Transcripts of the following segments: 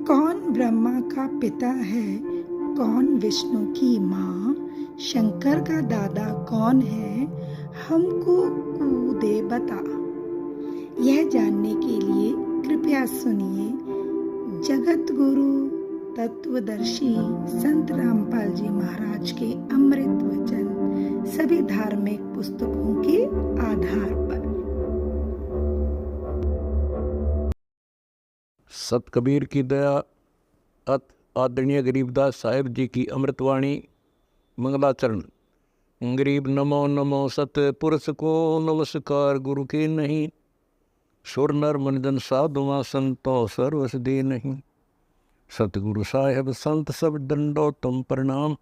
कौन ब्रह्मा का पिता है, कौन विष्णु की माँ, शंकर का दादा कौन है, हमको कूदे बता। यह जानने के लिए कृपया सुनिए जगत गुरु तत्वदर्शी संत रामपाल जी महाराज के अमृत वचन सभी धार्मिक पुस्तकों के आधार पर। सत कबीर की दया अत आदरणीय गरीबदास साहिब जी की अमृतवाणी मंगलाचरण। गरीब नमो नमो सत पुरुष को नमस्कार गुरु के नहीं, सुर नर मनजन साधुआ संतो सर्वस दे नहीं। सतगुरु साहेब संत सब दंडो तुम प्रणाम,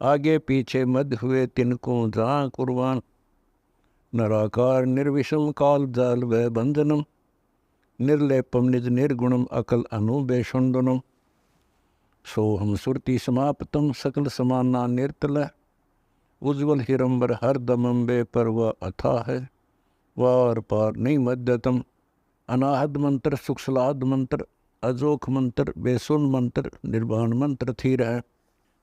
आगे पीछे मध्य हुए तिनको जहाँ कुर्बान। नराकार निर्विषम काल जाल व बंधनम, निर्लेपम निज निर्गुणम अकल अनुबेषुंडनम। सोहम सुरति समाप्तम सकल समाना निर्तल, उज्ज्वल हिरंबर हर दमम बे पर वह अथा है। वार पार नहीं मध्यतम, अनाहद मंत्र सुखसलाद मंत्र, अजोख मंत्र बेसुन मंत्र, निर्वाण मंत्र थीर है।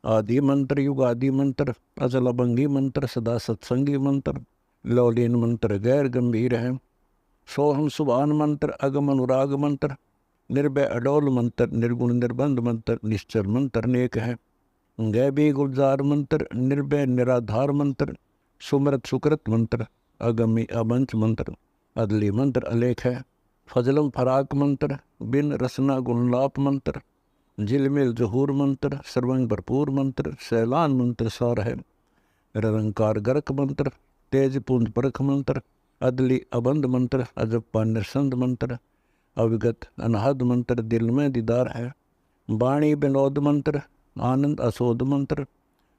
आदि मंत्र युगादि मंत्र, अचल अभंगी मंत्र, सदा सत्संगी मंत्र, लौलीन मंत्र गैर गंभीर है। सोहम सुभान मंत्र, अगम अनुराग मंत्र, निर्भय अडोल मंत्र, निर्गुण निर्बंध मंत्र, निश्चर मंत्र नेक है। गैबी गुलजार मंत्र, निर्भय निराधार मंत्र, सुमरत सुकृत मंत्र, अगमी अबंच मंत्र, अदली मंत्र अलेख है। फजलम फराक मंत्र, बिन रसना गुणलाप मंत्र, झिलमिल जहूर मंत्र, सर्वंग भरपूर मंत्र, सैलान मंत्र सार है। निरंकार गर्क मंत्र, तेज पुंज परख मंत्र, अदली अबंध मंत्र, अजप्पा निरसंद मंत्र, अविगत अनहद मंत्र, दिल में दीदार है। वाणी विनोद मंत्र, आनंद असोद मंत्र,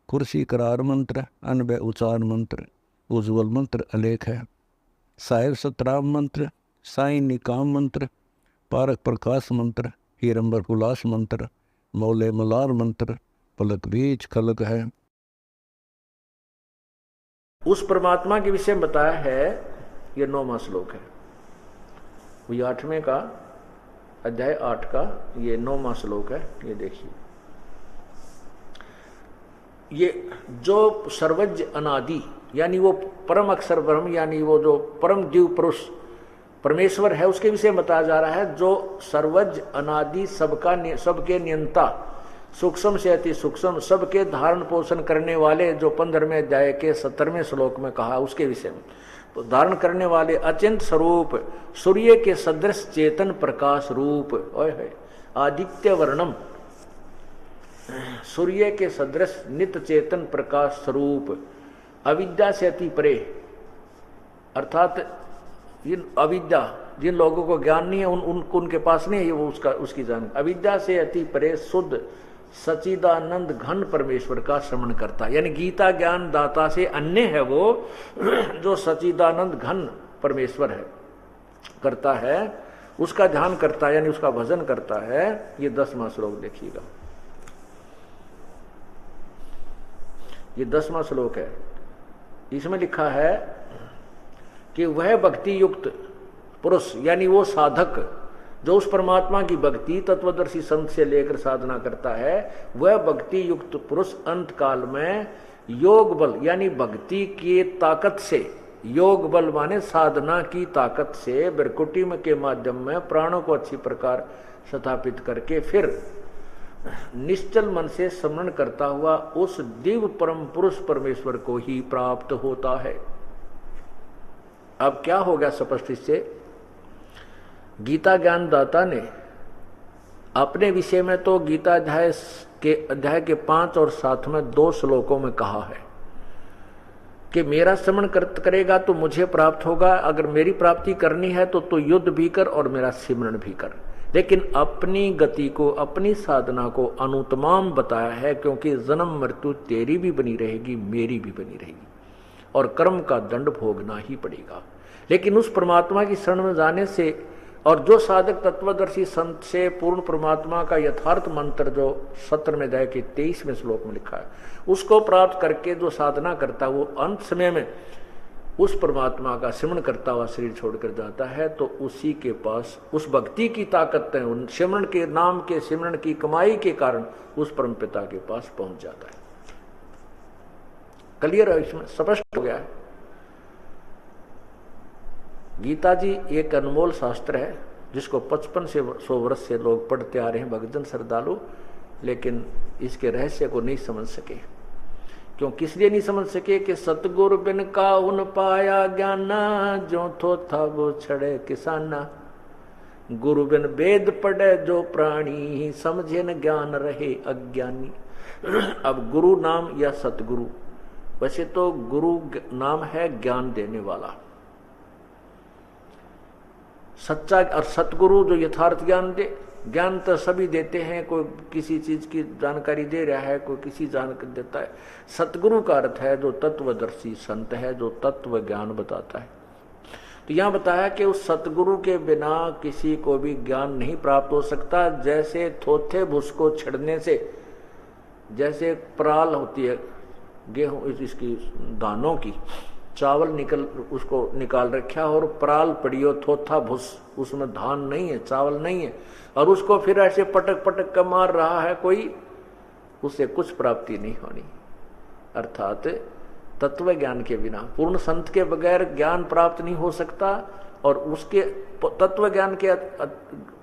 कुर्सी करार मंत्र, अनबय उचार मंत्र, उज्ज्वल मंत्र अलेख है। साहिब सतराम मंत्र, साई निकाम मंत्र, पारक प्रकाश मंत्र, हीरंबर हुलास मंत्र, मौले मलार मंत्र, पलक बीच खलक है। उस परमात्मा के विषय में बताया है। ये 9वां श्लोक है, ये 8वें का अध्याय 8 का ये 9वां श्लोक है। ये देखिए, ये जो सर्वज्ञ अनादि यानी वो परम अक्षर ब्रह्म यानी वो जो परम जीव पुरुष परमेश्वर है, उसके विषय में बताया जा रहा है। जो सर्वज्ञ अनादि सबके नियंता, सूक्ष्म से अति सूक्ष्म, सबके धारण पोषण करने वाले, जो 15वें अध्याय के 17वें श्लोक में कहा, उसके विषय में तो धारण करने वाले अचिंत स्वरूप, सूर्य के सदृश चेतन प्रकाश रूप, आदित्य वर्णम, सूर्य के सदृश नित्य चेतन प्रकाश स्वरूप, अविद्या से अति परे, अर्थात इन अविद्या जिन लोगों को ज्ञान नहीं है उनके पास नहीं है वो उसकी जान, अविद्या से अति परे शुद्ध सचिदानंद घन परमेश्वर का श्रवण करता, यानी गीता ज्ञान दाता से अन्य है वो जो सचिदानंद घन परमेश्वर है करता है, उसका ध्यान करता है, यानी उसका भजन करता है। ये 10वां श्लोक देखिएगा, ये 10वां श्लोक है। इसमें लिखा है कि वह भक्ति युक्त पुरुष यानी वो साधक जो उस परमात्मा की भक्ति तत्वदर्शी संत से लेकर साधना करता है, वह भक्ति युक्त पुरुष अंत काल में योग बल यानी भक्ति की ताकत से, योग बल माने साधना की ताकत से बिरकुटी के माध्यम में प्राणों को अच्छी प्रकार स्थापित करके फिर निश्चल मन से स्मरण करता हुआ उस दिव्य परम पुरुष परमेश्वर को ही प्राप्त होता है। अब क्या हो गया स्पष्ट इससे, गीता ज्ञान दाता ने अपने विषय में तो गीता अध्याय के 5 और 7 में 2 श्लोकों में कहा है कि मेरा श्रवण करेगा तो मुझे प्राप्त होगा, अगर मेरी प्राप्ति करनी है तो युद्ध भी कर और मेरा सिमरण भी कर। लेकिन अपनी गति को, अपनी साधना को अनुतमाम बताया है, क्योंकि जन्म मृत्यु तेरी भी बनी रहेगी, मेरी भी बनी रहेगी और कर्म का दंड भोगना ही पड़ेगा। लेकिन उस परमात्मा की शरण में जाने से, और जो साधक तत्वदर्शी संत से पूर्ण परमात्मा का यथार्थ मंत्र जो 17वें अध्याय के 23वें श्लोक में लिखा है, उसको प्राप्त करके जो साधना करता है वो अंत समय में उस परमात्मा का सिमरण करता हुआ शरीर छोड़कर जाता है तो उसी के पास उस भक्ति की ताकत है, उन सिमरण के नाम के सिमरण की कमाई के कारण उस परम पिता के पास पहुंच जाता है। क्लियर है, इसमें स्पष्ट हो गया है। गीता जी एक अनमोल शास्त्र है जिसको 55 से 100 वर्ष से लोग पढ़ते आ रहे हैं, भक्तजन श्रद्धालु, लेकिन इसके रहस्य को नहीं समझ सके। क्यों, किस लिए नहीं समझ सके कि सतगुरु बिन काहुन पाया ज्ञाना, जो थो था वो छड़े किसाना। गुरु बिन वेद पढ़े जो प्राणी, समझे न ज्ञान रहे अज्ञानी। अब गुरु नाम या सतगुरु, वैसे तो गुरु नाम है ज्ञान देने वाला, सच्चा, और सतगुरु जो यथार्थ ज्ञान दे। ज्ञान तो सभी देते हैं, कोई किसी चीज की जानकारी दे रहा है, कोई किसी जानकारी देता है। सतगुरु का अर्थ है जो तत्वदर्शी संत है, जो तत्व ज्ञान बताता है। तो यहां बताया कि उस सतगुरु के बिना किसी को भी ज्ञान नहीं प्राप्त हो सकता। जैसे थोथे भूस को छिड़ने से, जैसे पराल होती है गेहूं इसकी दानों की, चावल उसको निकाल रखा और पराल पड़ी हो, थोथा भूस, उसमें धान नहीं है, चावल नहीं है, और उसको फिर ऐसे पटक पटक कर मार रहा है कोई, उससे कुछ प्राप्ति नहीं होनी। अर्थात तत्व ज्ञान के बिना, पूर्ण संत के बगैर ज्ञान प्राप्त नहीं हो सकता। और उसके तत्व ज्ञान के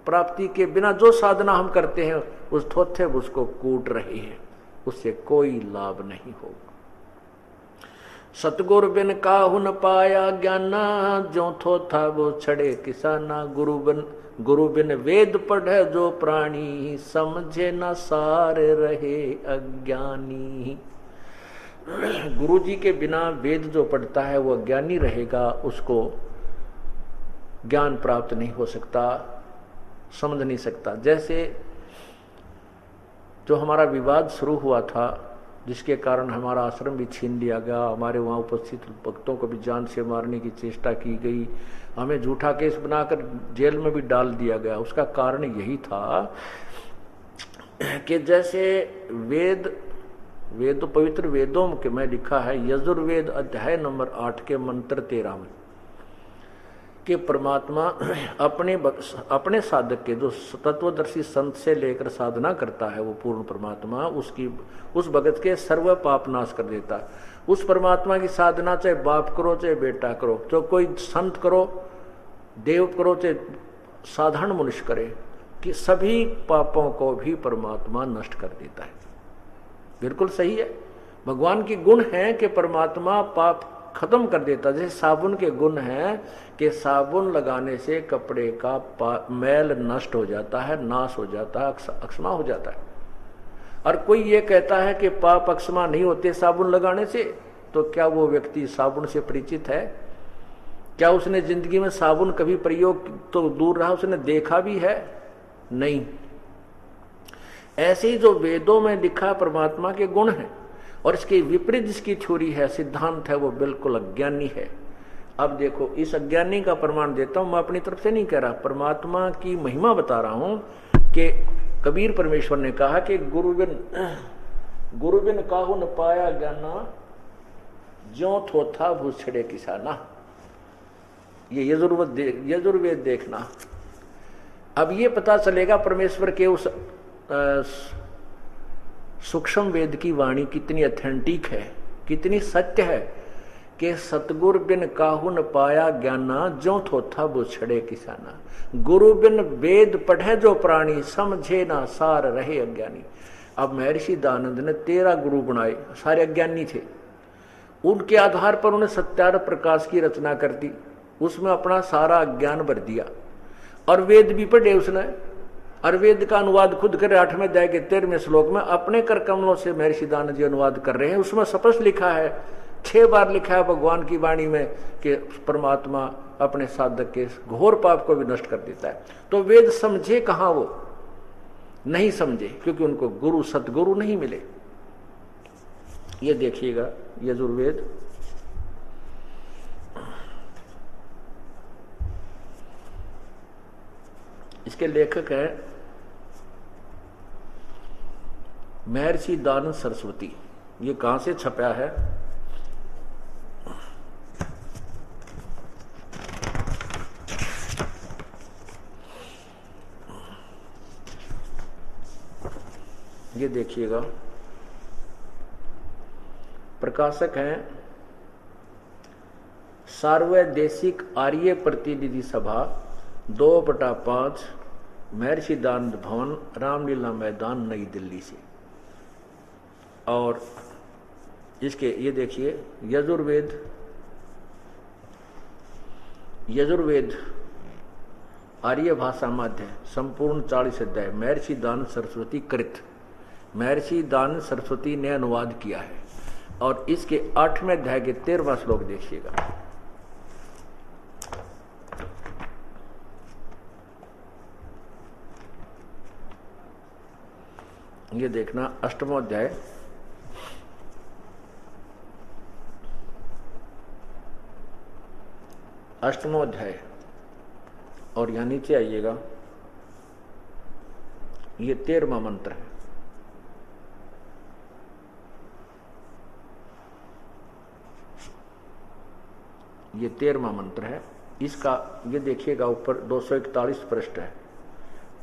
प्राप्ति के बिना जो साधना हम करते हैं उस थोथे भूस को कूट रही है, उससे कोई लाभ नहीं होगा। सतगुरु बिन काहुन पाया ज्ञाना, जो थो था वो छड़े किसाना। गुरु बिन वेद पढ़े जो प्राणी, समझे न सार रहे अज्ञानी। गुरु जी के बिना वेद जो पढ़ता है वो अज्ञानी रहेगा, उसको ज्ञान प्राप्त नहीं हो सकता, समझ नहीं सकता। जैसे जो हमारा विवाद शुरू हुआ था, जिसके कारण हमारा आश्रम भी छीन लिया गया, हमारे वहाँ उपस्थित भक्तों को भी जान से मारने की चेष्टा की गई, हमें झूठा केस बनाकर जेल में भी डाल दिया गया। उसका कारण यही था कि जैसे वेद तो पवित्र वेदों के में लिखा है, यजुर्वेद अध्याय नंबर 8 के मंत्र 13 में, कि परमात्मा अपने साधक के, जो तत्वदर्शी संत से लेकर साधना करता है वो पूर्ण परमात्मा, उस भगत के सर्व पाप नाश कर देता है। उस परमात्मा की साधना चाहे बाप करो चाहे बेटा करो, तो कोई संत करो, देव करो चाहे साधारण मनुष्य करे, कि सभी पापों को भी परमात्मा नष्ट कर देता है। बिल्कुल सही है। भगवान की गुण है कि परमात्मा पाप खत्म कर देता। जैसे साबुन के गुण हैं कि साबुन लगाने से कपड़े का मैल नष्ट हो जाता है, नाश हो जाता है, अक्षमा हो जाता है। और कोई ये कहता है कि पाप अक्षमा नहीं होते साबुन लगाने से, तो क्या वो व्यक्ति साबुन से परिचित है? क्या उसने जिंदगी में साबुन कभी प्रयोग तो दूर रहा, उसने देखा भी है? नहीं। ऐसे ही जो वेदों में लिखा परमात्मा के गुण हैं और इसके विपरीत जिसकी थ्योरी है, सिद्धांत है, वो बिल्कुल अज्ञानी है। अब देखो, इस अज्ञानी का प्रमाण देता हूं, मैं अपनी तरफ से नहीं कह रहा, परमात्मा की महिमा बता रहा हूं कि कबीर परमेश्वर ने कहा कि गुरु बिन काहू न पाया ज्ञाना, ज्यों थोथा भूछड़े किसाना। ये यजुर्वेद देखना। अब ये पता चलेगा परमेश्वर के उस सूक्ष्म वेद की वाणी कितनी ऑथेंटिक है, कितनी सत्य है कि सतगुरु बिन काहू न पाया ज्ञाना, ज्यों थोथा बुछड़े किसाना। गुरु बिन वेद पढ़े जो प्राणी, समझे ना सार रहे अज्ञानी। अब महर्षि दयानंद ने 13 गुरु बनाए, सारे अज्ञानी थे। उनके आधार पर उन्हें सत्यार्थ प्रकाश की रचना कर दी, उसमें अपना सारा अज्ञान भर दिया। और वेद भी पढ़े उसने, और वेद का अनुवाद खुद करे 8वें अध्याय के 13वें श्लोक में अपने कर कमलों से महर्षि दयानंद जी अनुवाद कर रहे हैं। उसमें स्पष्ट लिखा है, 6 बार लिखा है भगवान की वाणी में कि परमात्मा अपने साधक के घोर पाप को भी नष्ट कर देता है। तो वेद समझे कहां? वो नहीं समझे, क्योंकि उनको गुरु सतगुरु नहीं मिले। ये देखिएगा यजुर्वेद इसके लेखक है महर्षि दयानंद सरस्वती। ये कहां से छपा है? ये देखिएगा, प्रकाशक हैं सार्वदेशिक आर्य प्रतिनिधि सभा 2/5 महर्षि दानंद भवन, रामलीला मैदान, नई दिल्ली से। और इसके ये देखिए यजुर्वेद आर्य भाषा माध्य संपूर्ण 40 अध्याय महर्षि दानंद सरस्वती कृत, महर्षि दानंद सरस्वती ने अनुवाद किया है। और इसके 8वें अध्याय के 13वां श्लोक देखिएगा। ये देखना 8वां अध्याय, और यहां नीचे आइएगा, ये 13वां मंत्र है। ये 13वां मंत्र है। इसका ये देखिएगा ऊपर 241 पृष्ठ है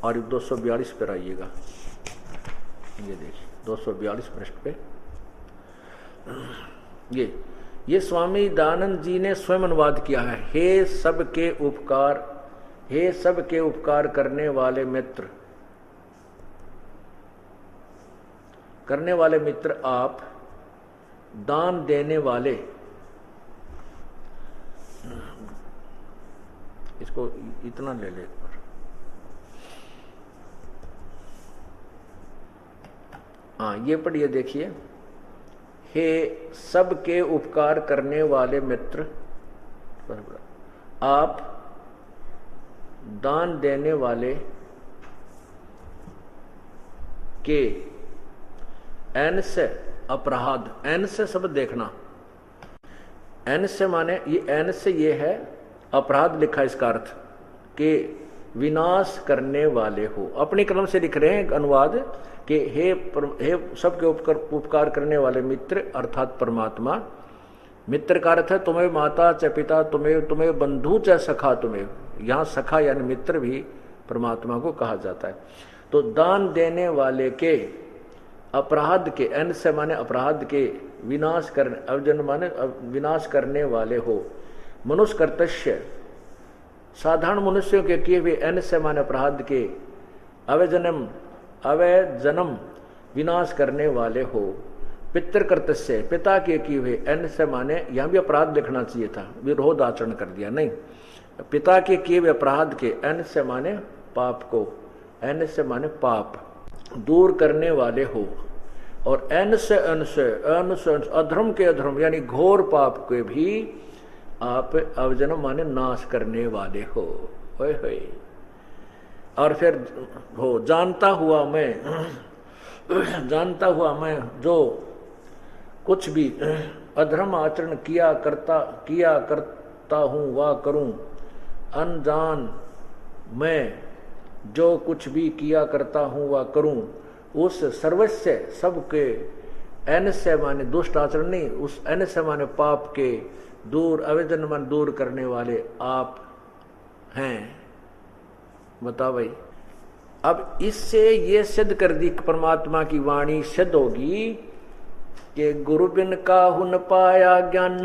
और 242 पर आइएगा। ये देखिए 242 पृष्ठ पे ये स्वामी दयानंद जी ने स्वयं अनुवाद किया है। हे सबके उपकार करने वाले मित्र, आप दान देने वाले, इसको इतना ले ले, हाँ ये पढ़िए देखिए, हे सबके उपकार करने वाले मित्र, आप दान देने वाले के एन से अपराध, एन से शब्द देखना, एन से माने ये एन से ये है अपराध लिखा, इसका अर्थ के विनाश करने वाले हो। अपनी कलम से लिख रहे हैं अनुवाद कि हे सबके उपकार करने वाले मित्र अर्थात परमात्मा। मित्र का अर्थ है तुम्हें माता च पिता, तुम्हें बंधु च सखा, तुम्हें यहाँ सखा यानी मित्र भी परमात्मा को कहा जाता है। तो दान देने वाले के अपराध के, एन से माने अपराध के, विनाश करने, अवजन माने विनाश करने वाले हो। मनुष्य कर्तस्य, साधारण मनुष्यों के किए हुए, एन से माने अपराध के, अवजनम विनाश करने वाले हो। पितृ कर्तस्य, पिता के किए हुए, एन से माने यहां भी अपराध लिखना चाहिए था, विरोध आचरण कर दिया, नहीं, पिता के किए हुए अपराध के, एन से माने पाप को, एन से माने पाप, दूर करने वाले हो। और एन से अधर्म के, अधर्म यानी घोर पाप के भी आप अवजनम माने नाश करने वाले हो। होय होय। और फिर हो जानता हुआ मैं जो कुछ भी अधर्म आचरण किया करता हूं वा करूं, अनजान मैं जो कुछ भी किया करता हूं वा करूं, उस सर्वस्व सबके, एन से माने दुष्ट आचरण नहीं, उस एन से माने पाप के दूर, अवजन मन दूर करने वाले आप हैं। बताओ भाई, अब इससे ये सिद्ध कर दी, परमात्मा की वाणी सिद्ध होगी कि गुरु बिन काहू न पाया ज्ञान,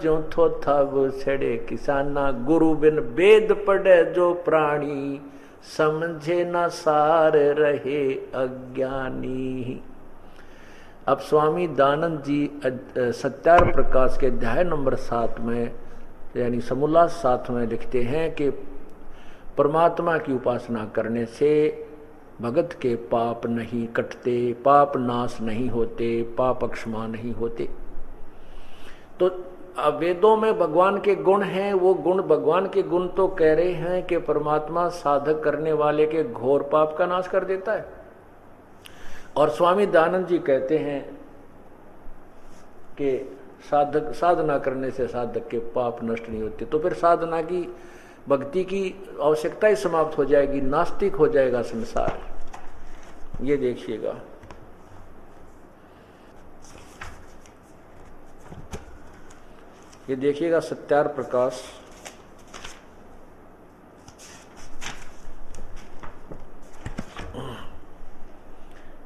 जो थो था वो छड़े किसाना। गुरु बिन वेद पढ़े जो प्राणी, समझे न सार रहे अज्ञानी। अब स्वामी दयानंद जी सत्यार प्रकाश के अध्याय नंबर 7 में यानी समूला 7 में लिखते हैं कि परमात्मा की उपासना करने से भगत के पाप नहीं कटते, पाप नाश नहीं होते, पाप अक्षमा नहीं होते। तो वेदों में भगवान के गुण हैं, वो गुण, भगवान के गुण तो कह रहे हैं कि परमात्मा साधक करने वाले के घोर पाप का नाश कर देता है। और स्वामी दयानंद जी कहते हैं कि साधना करने से साधक के पाप नष्ट नहीं होते। तो फिर साधना की, भक्ति की आवश्यकता ही समाप्त हो जाएगी, नास्तिक हो जाएगा संसार। ये देखिएगा, ये देखिएगा सत्यार प्रकाश,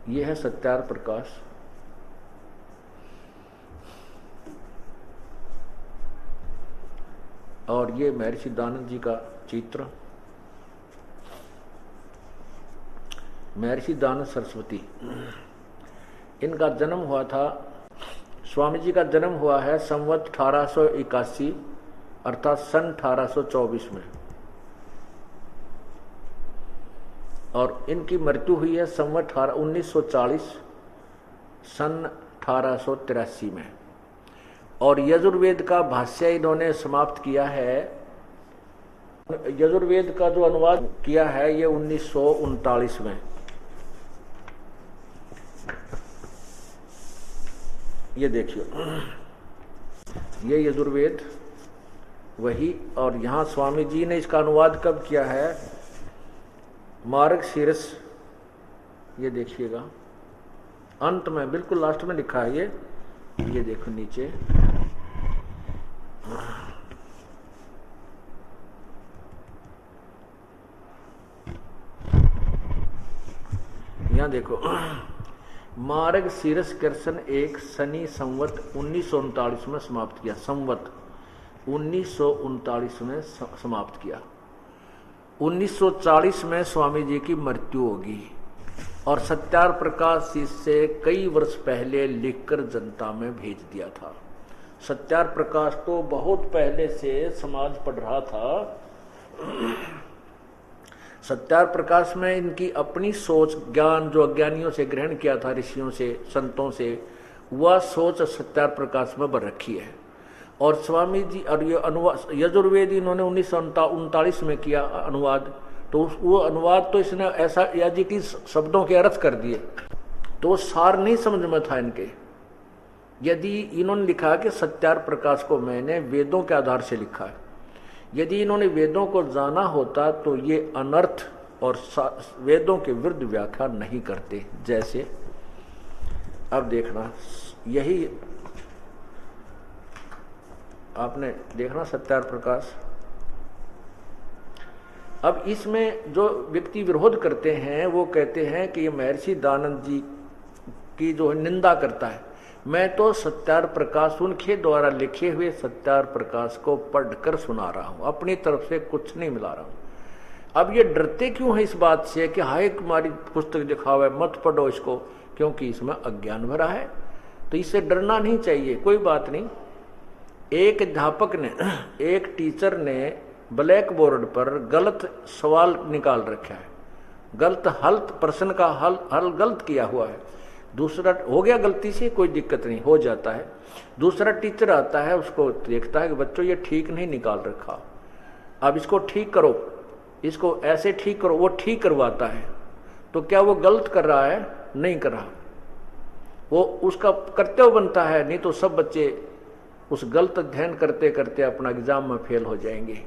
ये है सत्यार प्रकाश। और ये महर्षि दयानंद जी का चित्र। महर्षि दयानंद सरस्वती, इनका जन्म हुआ था, स्वामी जी का जन्म हुआ है संवत 1881 अर्थात सन 1824 में, और इनकी मृत्यु हुई है संवत 1940 सन 1883 में। और यजुर्वेद का भाष्य इन्होंने समाप्त किया है। यजुर्वेद का जो अनुवाद किया है ये 1939 में। ये देखिए, ये यजुर्वेद वही, और यहाँ स्वामी जी ने इसका अनुवाद कब किया है, मार्गशीर्ष, ये देखिएगा अंत में बिल्कुल लास्ट में लिखा है ये देखो नीचे, यहाँ देखो, मार्ग शीर्ष कृष्ण एक शनि संवत 1939 में समाप्त किया, संवत 1939 में समाप्त किया। 1940 में स्वामी जी की मृत्यु होगी, और सत्यार प्रकाश इससे कई वर्ष पहले लिखकर जनता में भेज दिया था। सत्यार प्रकाश तो बहुत पहले से समाज पढ़ रहा था। सत्यार प्रकाश में इनकी अपनी सोच, ज्ञान जो अज्ञानियों से ग्रहण किया था, ऋषियों से, संतों से, वह सोच सत्यार प्रकाश में भर रखी है। और स्वामी जी, और ये अनुवाद यजुर्वेद इन्होंने 1939 में किया अनुवाद, तो वो अनुवाद तो इसने ऐसा याजिटी शब्दों के अर्थ कर दिए, तो सार नहीं समझ में था इनके। यदि इन्होंने लिखा कि सत्यार प्रकाश को मैंने वेदों के आधार से लिखा है, यदि इन्होंने वेदों को जाना होता तो ये अनर्थ और वेदों के विरुद्ध व्याख्या नहीं करते। जैसे अब देखना, यही आपने देखना सत्यार प्रकाश। अब इसमें जो व्यक्ति विरोध करते हैं वो कहते हैं कि ये महर्षि दयानंद जी की जो निंदा करता है। मैं तो सत्यार प्रकाश उनके द्वारा लिखे हुए सत्यार प्रकाश को पढ़कर सुना रहा हूं, अपनी तरफ से कुछ नहीं मिला रहा हूं। अब ये डरते क्यों है इस बात से कि हाय तुम्हारी पुस्तक दिखावे, मत पढ़ो इसको, क्योंकि इसमें अज्ञान भरा है। तो इससे डरना नहीं चाहिए, कोई बात नहीं। एक अध्यापक ने, एक टीचर ने ब्लैक बोर्ड पर गलत सवाल निकाल रखा है, गलत हल, प्रश्न का हल गलत किया हुआ है। दूसरा हो गया गलती से, कोई दिक्कत नहीं, हो जाता है। दूसरा टीचर आता है, उसको देखता है कि बच्चों ये ठीक नहीं निकाल रखा, अब इसको ठीक करो, इसको ऐसे ठीक करो, वो ठीक करवाता है। तो क्या वो गलत कर रहा है? नहीं कर रहा, वो उसका कर्तव्य बनता है, नहीं तो सब बच्चे उस गलत अध्ययन करते करते अपना एग्जाम में फेल हो जाएंगे।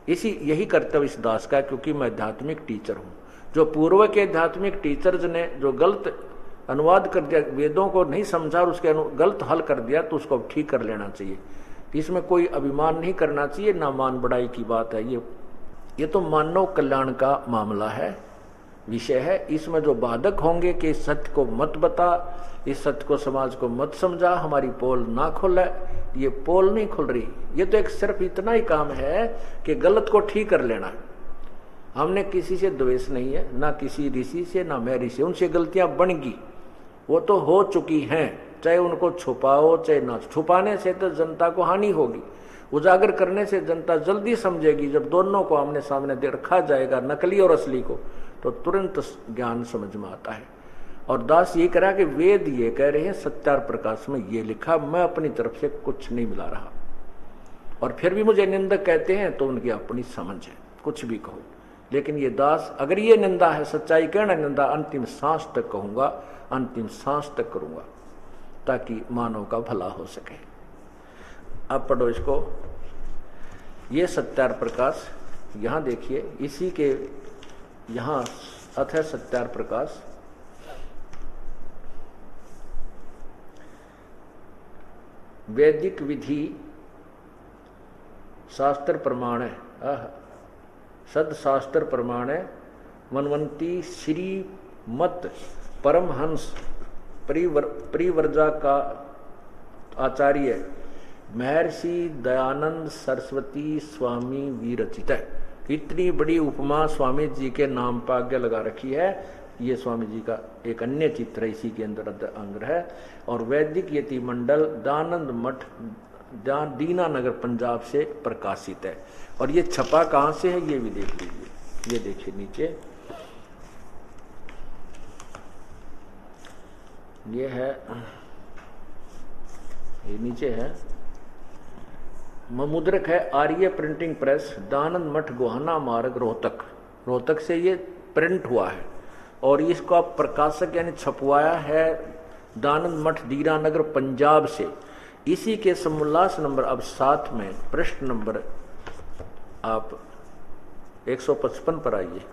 यही कर्तव्य इस दास का, क्योंकि मैं आध्यात्मिक टीचर हूं। जो पूर्व के आध्यात्मिक टीचर्स ने जो गलत अनुवाद कर दिया, वेदों को नहीं समझा और उसके गलत हल कर दिया, तो उसको ठीक कर लेना चाहिए। इसमें कोई अभिमान नहीं करना चाहिए, ना मान बढ़ाई की बात है। ये तो मानव कल्याण का मामला है, विषय है। इसमें जो बाधक होंगे कि इस सत्य को मत बता, इस सत्य को समाज को मत समझा, हमारी पोल ना खोले, ये पोल नहीं खुल रही। ये तो एक सिर्फ इतना ही काम है कि गलत को ठीक कर लेना। हमने किसी से द्वेष नहीं है, ना किसी ऋषि से, ना महर्षि से। उनसे गलतियां बनेगी, वो तो हो चुकी हैं, चाहे उनको छुपाओ चाहे ना। छुपाने से तो जनता को हानि होगी, उजागर करने से जनता जल्दी समझेगी। जब दोनों को आमने सामने दे रखा जाएगा, नकली और असली को, तो तुरंत ज्ञान समझ में आता है। और दास ये करा कि वेद ये कह रहे हैं, सत्यार प्रकाश में ये लिखा, मैं अपनी तरफ से कुछ नहीं मिला रहा। और फिर भी मुझे निंदक कहते हैं, तो उनकी अपनी समझ है, कुछ भी कहो। लेकिन ये दास, अगर ये निंदा है, सच्चाई कहना निंदा, अंतिम सांस तक कहूंगा, अंतिम सांस तक करूंगा, ताकि मानव का भला हो सके। अब पढ़ो इसको, ये सत्यार प्रकाश। यहां देखिए, इसी के यहां अथ है सत्यार प्रकाश। वैदिक विधि शास्त्र प्रमाण है, सद शास्त्र प्रमाण है, मनवंती श्री मत परमहंस परिव्रजा का आचार्य महर्षि दयानंद सरस्वती स्वामी विरचित है। इतनी बड़ी उपमा स्वामी जी के नाम पर आगे लगा रखी है। ये स्वामी जी का एक अन्य चित्र इसी के अंदर अंग है। और वैदिक यति मंडल दानंद मठ दीनानगर पंजाब से प्रकाशित है। और ये छपा कहाँ से है ये भी देख लीजिए। ये देखिए नीचे ये है, ये नीचे है, मुद्रक है आर्य प्रिंटिंग प्रेस, दानंद मठ गोहाना मार्ग रोहतक से ये प्रिंट हुआ है। और इसका प्रकाशक यानी छपवाया है दानंद मठ दीनानगर पंजाब से। इसी के समोल्लास नंबर अब 7 में पृष्ठ नंबर आप 155 पर आइए।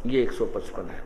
ये 155 है।